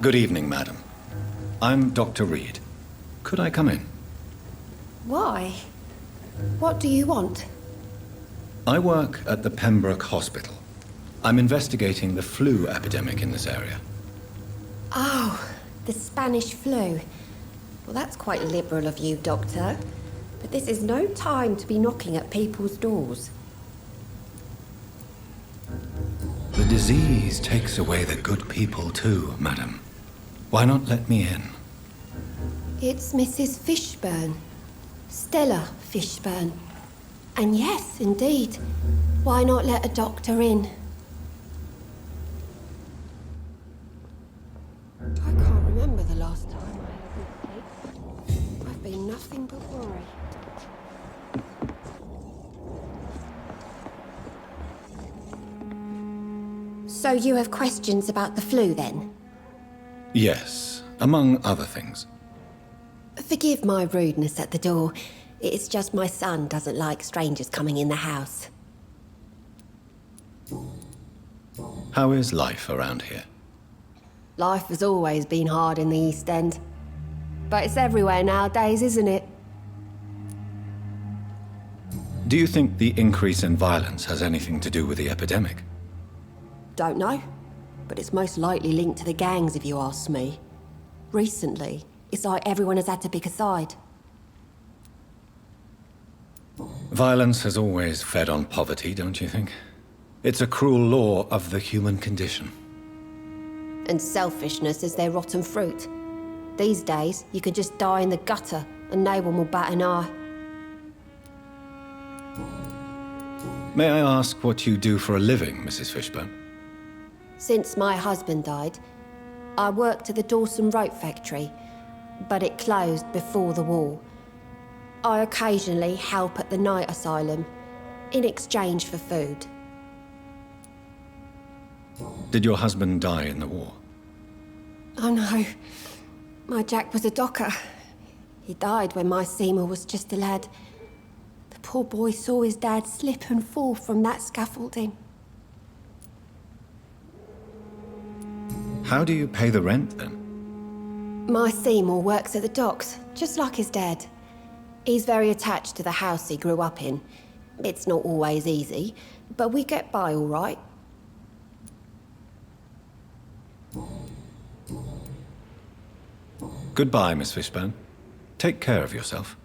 Good evening, madam. I'm Dr. Reed. Could I come in? Why? What do you want? I work at the Pembroke Hospital. I'm investigating the flu epidemic in this area. Oh, the Spanish flu. Well, that's quite liberal of you, Doctor. But this is no time to be knocking at people's doors. The disease takes away the good people too, madam. Why not let me in? It's Mrs. Fishburne. Stella Fishburne. And yes, indeed. Why not let a doctor in? I can't remember the last time I had a sleep. I've been nothing but worry. So you have questions about the flu, then? Yes, among other things. Forgive my rudeness at the door. It's just my son doesn't like strangers coming in the house. How is life around here? Life has always been hard in the East End. But it's everywhere nowadays, isn't it? Do you think the increase in violence has anything to do with the epidemic? Don't know. But it's most likely linked to the gangs, if you ask me. Recently, it's like everyone has had to pick a side. Violence has always fed on poverty, don't you think? It's a cruel law of the human condition. And selfishness is their rotten fruit. These days, you can just die in the gutter and no one will bat an eye. May I ask what you do for a living, Mrs. Fishburne? Since my husband died, I worked at the Dawson Rope factory, but it closed before the war. I occasionally help at the night asylum, in exchange for food. Did your husband die in the war? Oh no, my Jack was a docker. He died when my Seymour was just a lad. The poor boy saw his dad slip and fall from that scaffolding. How do you pay the rent, then? My Seymour works at the docks, just like his dad. He's very attached to the house he grew up in. It's not always easy, but we get by all right. Goodbye, Miss Fishburne. Take care of yourself.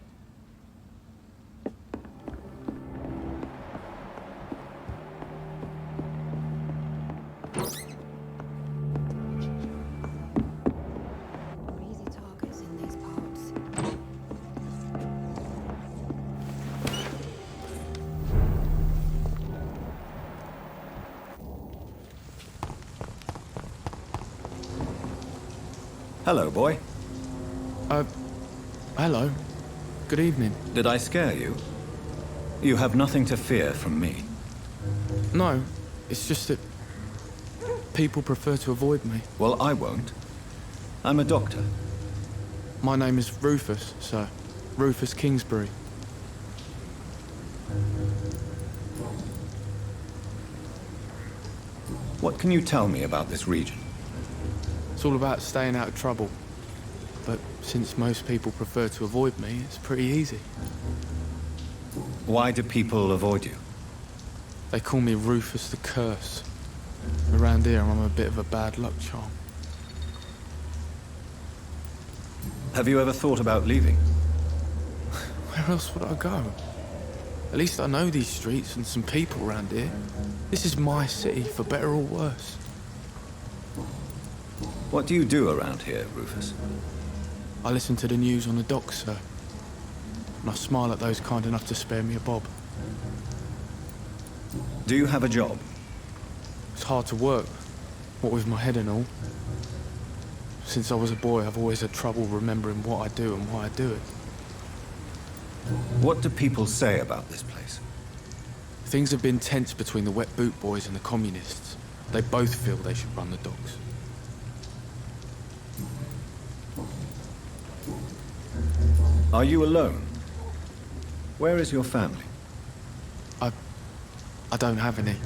Easy targets in these parts. Hello, boy. Hello. Good evening. Did I scare you? You have nothing to fear from me. No, it's just that people prefer to avoid me. Well, I won't. I'm a doctor. My name is Rufus, sir. Rufus Kingsbury. What can you tell me about this region? It's all about staying out of trouble. But since most people prefer to avoid me, it's pretty easy. Why do people avoid you? They call me Rufus the Curse. Around here, I'm a bit of a bad luck charm. Have you ever thought about leaving? Where else would I go? At least I know these streets and some people around here. This is my city, for better or worse. What do you do around here, Rufus? I listen to the news on the docks, sir. And I smile at those kind enough to spare me a bob. Do you have a job? It's hard to work, what with my head and all. Since I was a boy, I've always had trouble remembering what I do and why I do it. What do people say about this place? Things have been tense between the wet boot boys and the communists. They both feel they should run the docks. Are you alone? Where is your family? I don't have any.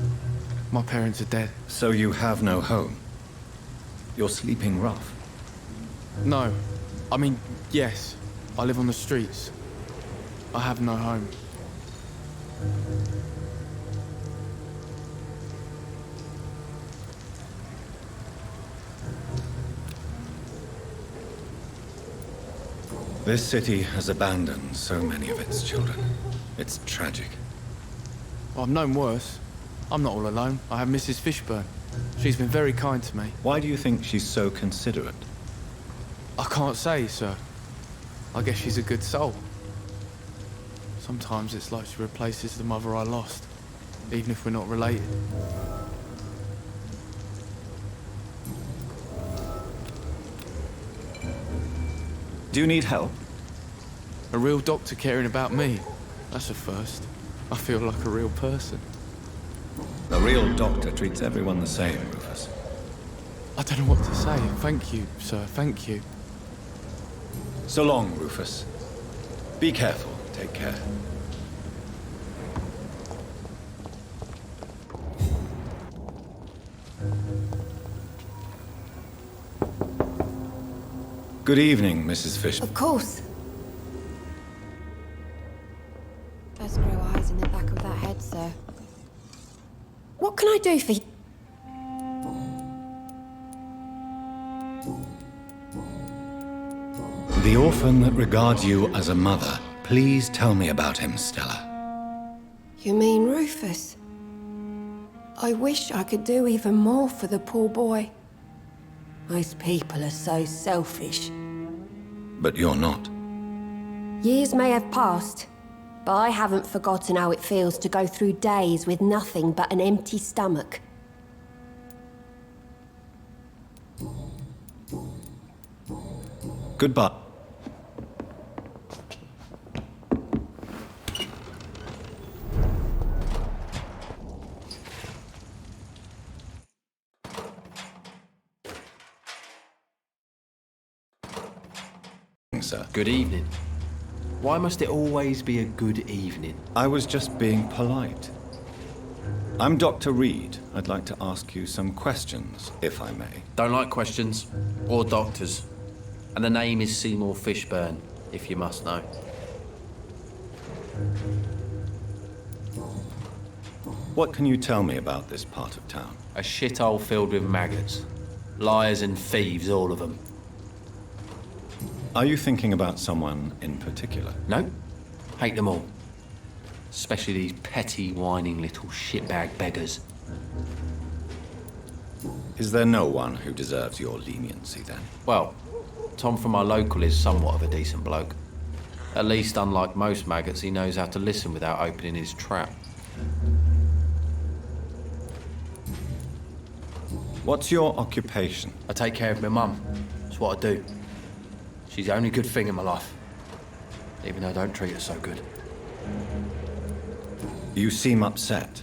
My parents are dead. So you have no home? You're sleeping rough. No. I mean, yes. I live on the streets. I have no home. This city has abandoned so many of its children. It's tragic. Well, I've known worse. I'm not all alone. I have Mrs. Fishburne. She's been very kind to me. Why do you think she's so considerate? I can't say, sir. I guess she's a good soul. Sometimes it's like she replaces the mother I lost, even if we're not related. Do you need help? A real doctor caring about me. That's a first. I feel like a real person. A real doctor treats everyone the same, Rufus. I don't know what to say. Thank you, sir. Thank you. So long, Rufus. Be careful. Take care. Good evening, Mrs. Fish. Of course. Those grow eyes in the back of that head, sir. What can I do for you? The orphan that regards you as a mother. Please tell me about him, Stella. You mean Rufus? I wish I could do even more for the poor boy. Most people are so selfish. But you're not. Years may have passed, but I haven't forgotten how it feels to go through days with nothing but an empty stomach. Goodbye. Sir. Good evening. Why must it always be a good evening? I was just being polite. I'm Dr. Reed. I'd like to ask you some questions, if I may. Don't like questions or doctors. And the name is Seymour Fishburne, if you must know. What can you tell me about this part of town? A shithole filled with maggots. Liars and thieves, all of them. Are you thinking about someone in particular? No? Hate them all. Especially these petty, whining little shitbag beggars. Is there no one who deserves your leniency, then? Well, Tom from our local is somewhat of a decent bloke. At least, unlike most maggots, he knows how to listen without opening his trap. What's your occupation? I take care of my mum. That's what I do. She's the only good thing in my life. Even though I don't treat her so good. You seem upset.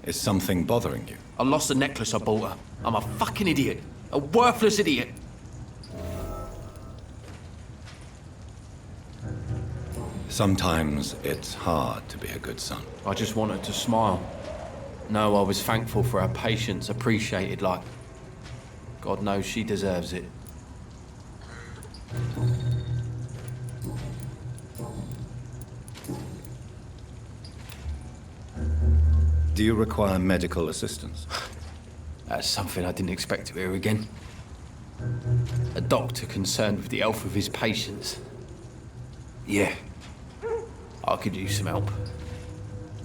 Is something bothering you? I lost the necklace I bought her. I'm a fucking idiot. A worthless idiot. Sometimes it's hard to be a good son. I just wanted to smile. No, I was thankful for her patience, appreciated like... God knows she deserves it. Do you require medical assistance? That's something I didn't expect to hear again. A doctor concerned with the health of his patients. Yeah. I could use some help.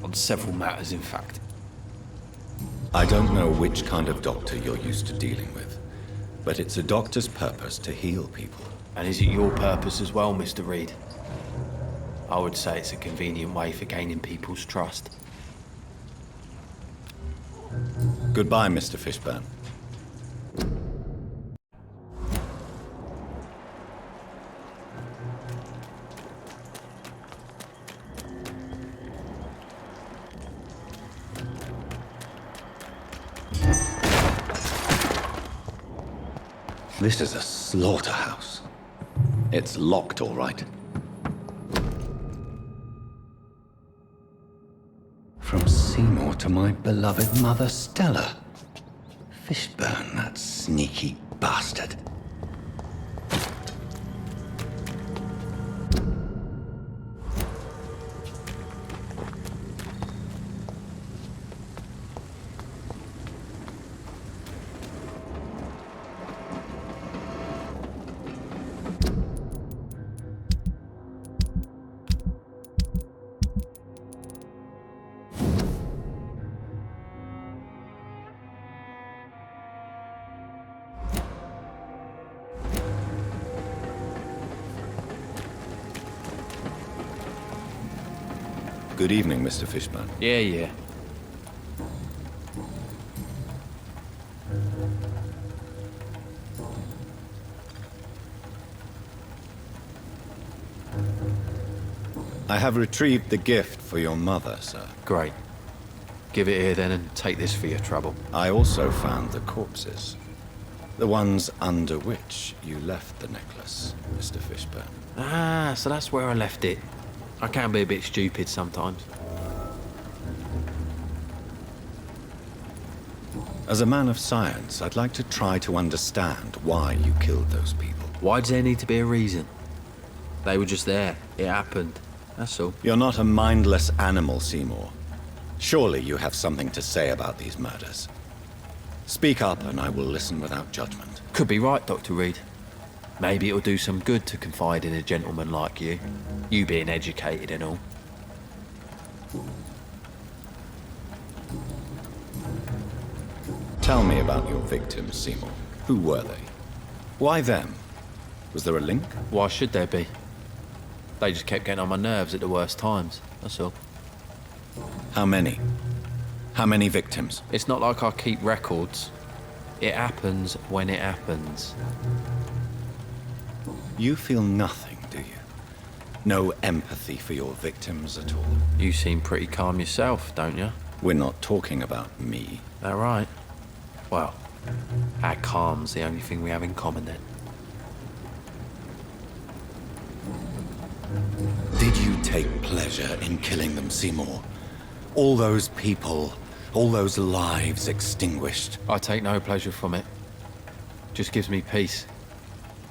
On several matters, in fact. I don't know which kind of doctor you're used to dealing with, but it's a doctor's purpose to heal people. And is it your purpose as well, Mr. Reed? I would say it's a convenient way for gaining people's trust. Goodbye, Mr. Fishburne. This is a slaughterhouse. It's locked, all right. From Seymour to my beloved mother, Stella. Fishburne, that sneaky bastard. Good evening, Mr. Fishburne. Yeah. I have retrieved the gift for your mother, sir. Great. Give it here then and take this for your trouble. I also found the corpses. The ones under which you left the necklace, Mr. Fishburne. Ah, so that's where I left it. I can be a bit stupid sometimes. As a man of science, I'd like to try to understand why you killed those people. Why does there need to be a reason? They were just there. It happened. That's all. You're not a mindless animal, Seymour. Surely you have something to say about these murders. Speak up and I will listen without judgment. Could be right, Dr. Reed. Maybe it'll do some good to confide in a gentleman like you. You being educated and all. Tell me about your victims, Seymour. Who were they? Why them? Was there a link? Why should there be? They just kept getting on my nerves at the worst times, that's all. How many? How many victims? It's not like I keep records. It happens when it happens. You feel nothing, do you? No empathy for your victims at all? You seem pretty calm yourself, don't you? We're not talking about me. That right? Well, our calm's the only thing we have in common then. Did you take pleasure in killing them, Seymour? All those people, all those lives extinguished. I take no pleasure from it. Just gives me peace.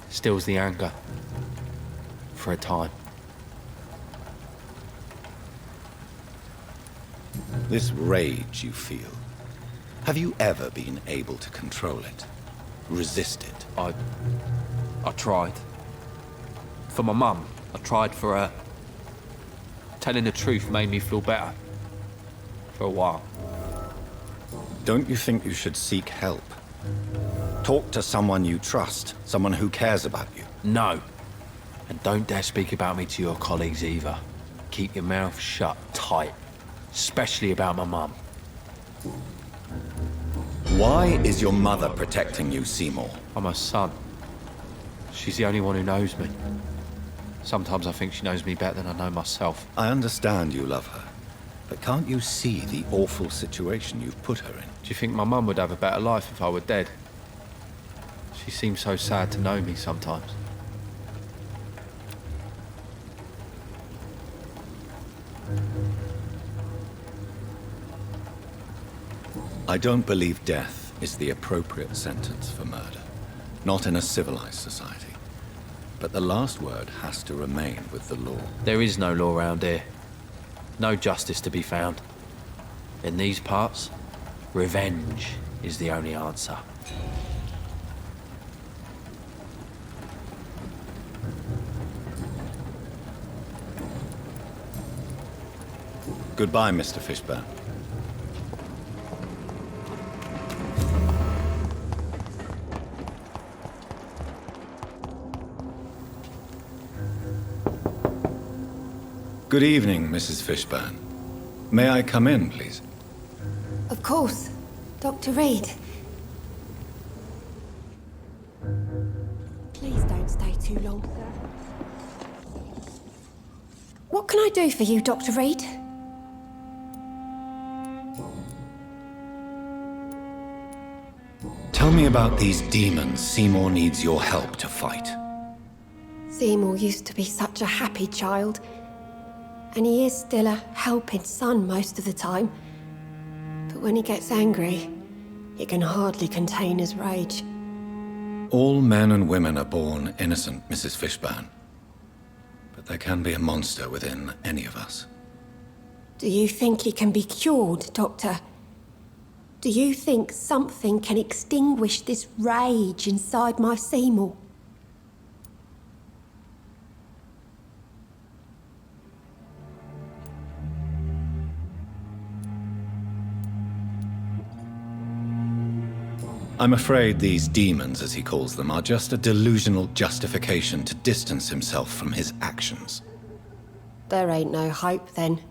Stills the anger. For a time. This rage you feel, have you ever been able to control it? Resist it? I tried. For my mum, I tried for her. Telling the truth made me feel better. For a while. Don't you think you should seek help? Talk to someone you trust, someone who cares about you. No. And don't dare speak about me to your colleagues either. Keep your mouth shut tight. Especially about my mum. Why is your mother protecting you, Seymour? I'm her son. She's the only one who knows me. Sometimes I think she knows me better than I know myself. I understand you love her, but can't you see the awful situation you've put her in? Do you think my mum would have a better life if I were dead? She seems so sad to know me sometimes. I don't believe death is the appropriate sentence for murder. Not in a civilized society. But the last word has to remain with the law. There is no law around here. No justice to be found. In these parts, revenge is the only answer. Goodbye, Mr. Fishburne. Good evening, Mrs. Fishburne. May I come in, please? Of course. Dr. Reed. Please don't stay too long, sir. What can I do for you, Dr. Reed? Tell me about these demons Seymour needs your help to fight. Seymour used to be such a happy child. And he is still a helping son most of the time. But when he gets angry, he can hardly contain his rage. all men and women are born innocent, Mrs. Fishburne. But there can be a monster within any of us. Do you think he can be cured, Doctor? Do you think something can extinguish this rage inside my Seymour? I'm afraid these demons, as he calls them, are just a delusional justification to distance himself from his actions. There ain't no hope then.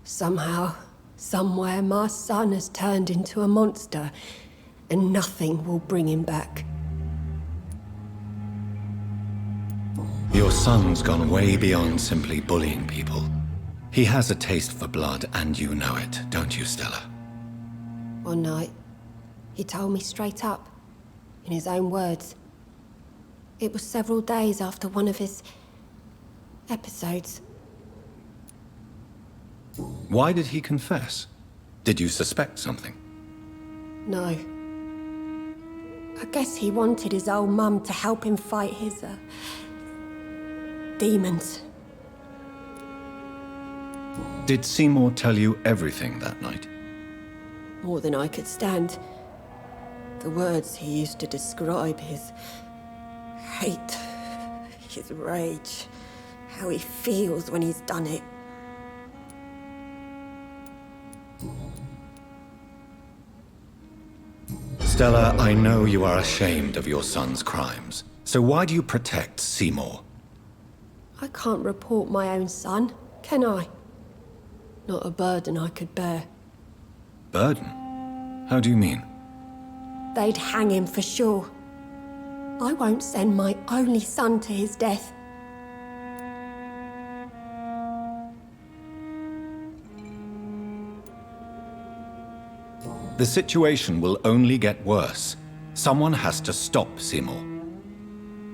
Somehow, somewhere, my son has turned into a monster, and nothing will bring him back. Your son's gone way beyond simply bullying people. He has a taste for blood, and you know it, don't you, Stella? One night, he told me straight up, in his own words. It was several days after one of his episodes. Why did he confess? Did you suspect something? No. I guess he wanted his old mum to help him fight his, demons. Did Seymour tell you everything that night? More than I could stand. The words he used to describe his hate, his rage, how he feels when he's done it. Stella, I know you are ashamed of your son's crimes. So why do you protect Seymour? I can't report my own son, can I? Not a burden I could bear. Burden? How do you mean? They'd hang him for sure. I won't send my only son to his death. The situation will only get worse. Someone has to stop Seymour.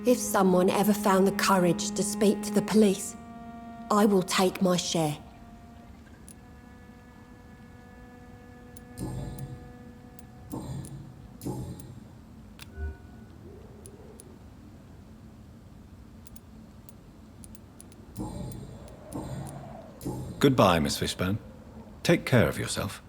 If someone ever found the courage to speak to the police, I will take my share. Goodbye, Miss Fishburne. Take care of yourself.